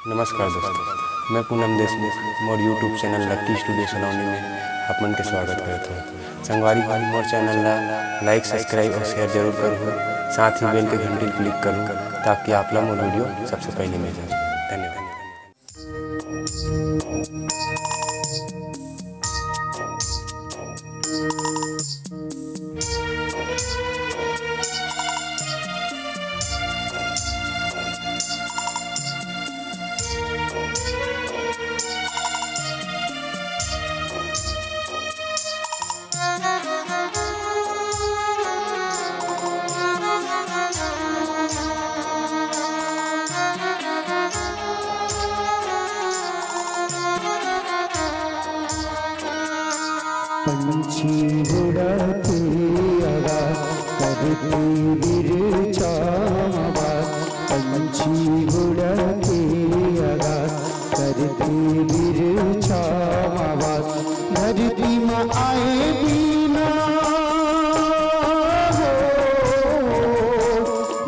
नमस्कार दोस्तों, मैं पूनम देशमुख मोर यूट्यूब चैनल लक्की स्टूडियो सनौनी में आपमन के स्वागत करता हूँ। संगवारी भाई मोर चैनल ला लाइक सब्सक्राइब और शेयर जरूर करूँ, साथ ही बेल के घंटी क्लिक करूँ ताकि आप ला मोर वीडियो सबसे पहले मिल जाए। धन्यवाद। पंछी उड़ते आवाज करते बिरछा आवाज, पंछी उड़ते आवाज करते बिरछा आवाज, धरती में आए बिना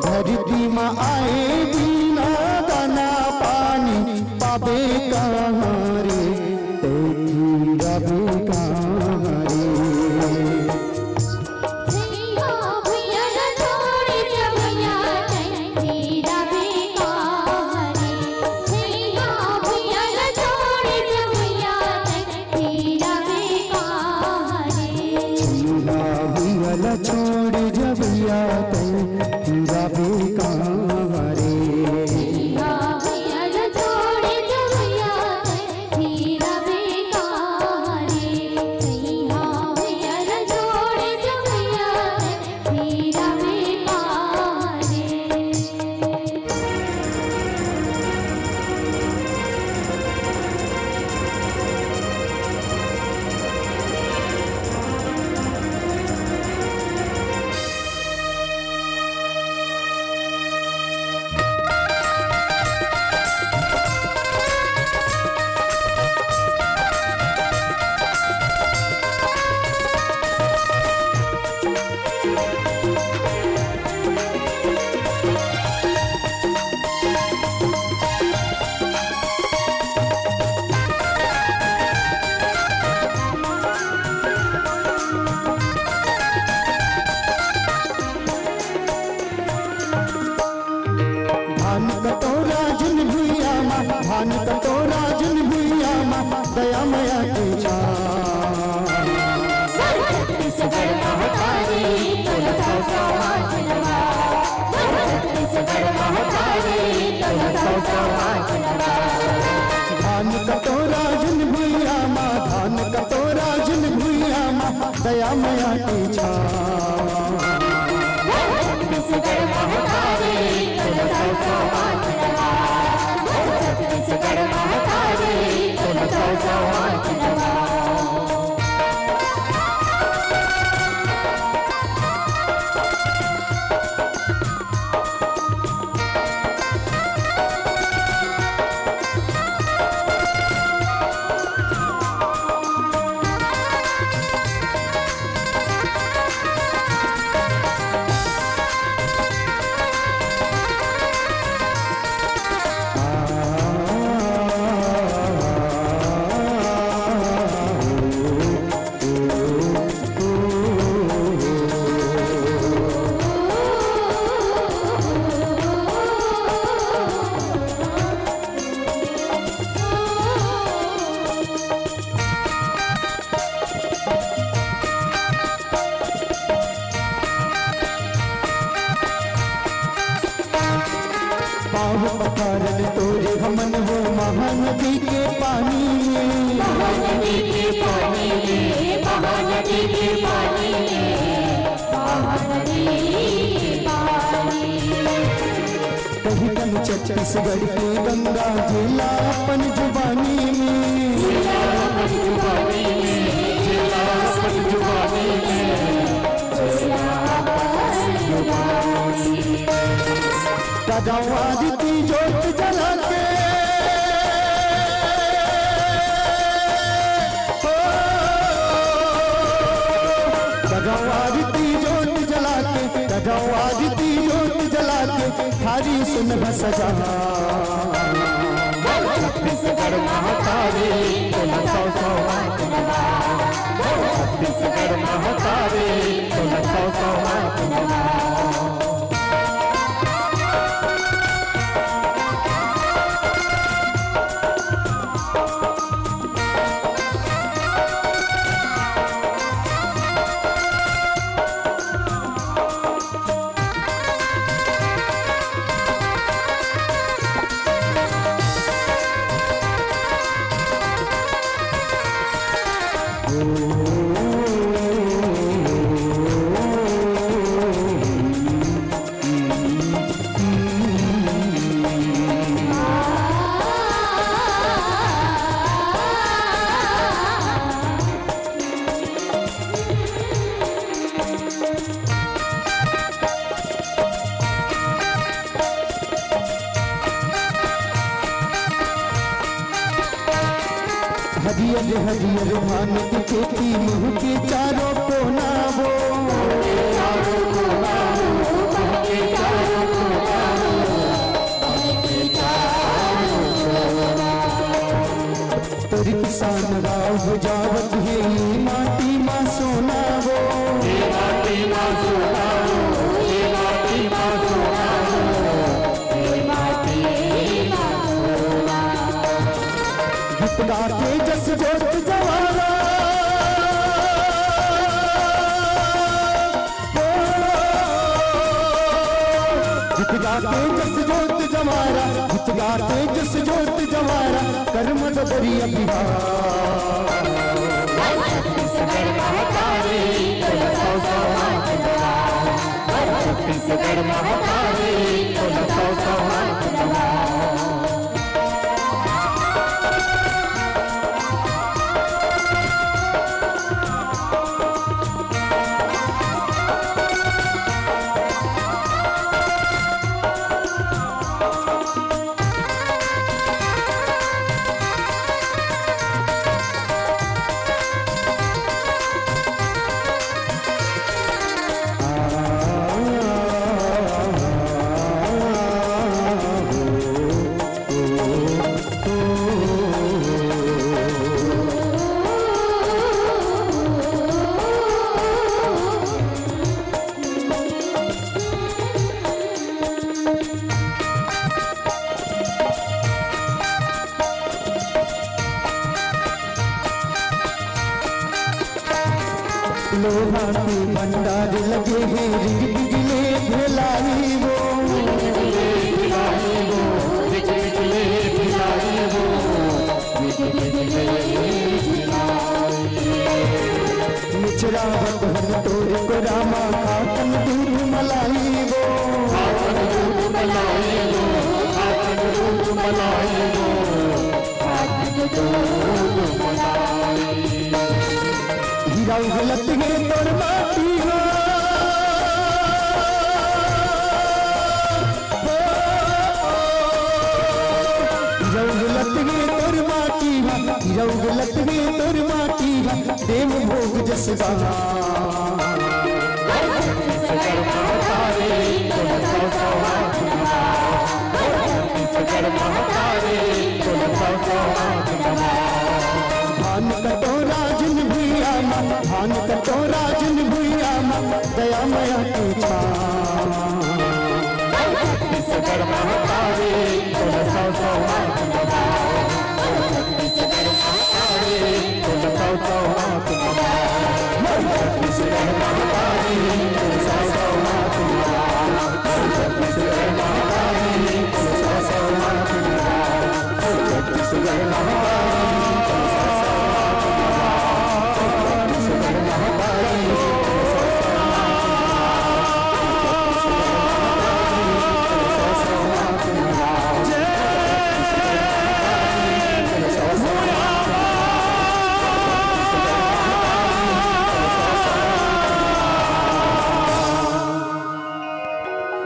धरती में आए बिना दाना पानी पाबे कहाँ रे, तेरी रबे कहाँ रे। छोड़ जबैया तेरा बेकार रे, धान कटोरा जिन भुइया माँ, धान कटोरा जिन भुइया माँ, दया मया के धान कटोरा जिन भुइया माँ, धान कटोरा जिन भुइया माँ, दया मया के पाँव पखारन तोरे हमन हो महानदी के पानी में, महानदी के पानी में, महानदी के पानी में, महानदी के पानी में। कहीं कहीं छत्तीसगढ़ के गंगा जिला अपन जुबानी में, जिला अपन जुबानी में, जिला अपन जुबानी में, जिला अपन जुबानी में। आदित्य जोत जला के आदित्य जोत जला के, आदित्य जोत जला के थारी सुन सजा छत्तीसगढ़ महातारी तोला सौ सौ हाथ नवाओ, छत्तीसगढ़ महातारी तोला सौ सौ हाथ नवाओ। हरियर हरियर धान की खेती मुँह के चारों कोना वो, तोरी किसान राव जावत है माटी माँ सोना वो, माटी माँ सोना वो, माटी माँ सोना वो, माटी माँ सोना। गीत गा के जस जोत जवारा, गीत गा के जस जोत जवारा, गीत गा के जस जोत जवारा, कर्म दरिया बिहार। छत्तीसगढ़ महातारी तोला सौ सौ हाथ नवाओ, छत्तीसगढ़ महातारी तोला सौ सौ हाथ नवाओ। लोहा के भंडार लगे हैं रिग बिजले भिलाई वो, निचरा भर तोड़ को रामा खातन दूध मलाई वो, दूध मलाई वो, दूध मलाई वो, दूध मलाई। हीरा गलत है तोर माटी हो, हीरा गलत है तोर माटी हो, हीरा गलत है तोर माटी हो, देव भोग जसगा। छत्तीसगढ़ महातारी तोला सौ सौ हाथ नवाओ, छत्तीसगढ़ महातारी तोला सौ सौ हाथ नवाओ। धान कटोरा जिन भुइया माँ, धान कटोरा जिन भुइया माँ, दया मया की छाँव। छत्तीसगढ़ महातारी तोला सौ सौ हाथ नवाओ, छत्तीसगढ़ महातारी तोला सौ सौ हाथ नवाओ, छत्तीसगढ़ महातारी तोला सौ सौ हाथ नवाओ, छत्तीसगढ़ महातारी तोला सौ सौ हाथ नवाओ, छत्तीसगढ़ महातारी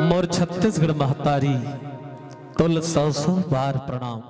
मोर छत्तीसगढ़ महतारी तुल सौ सौ बार प्रणाम।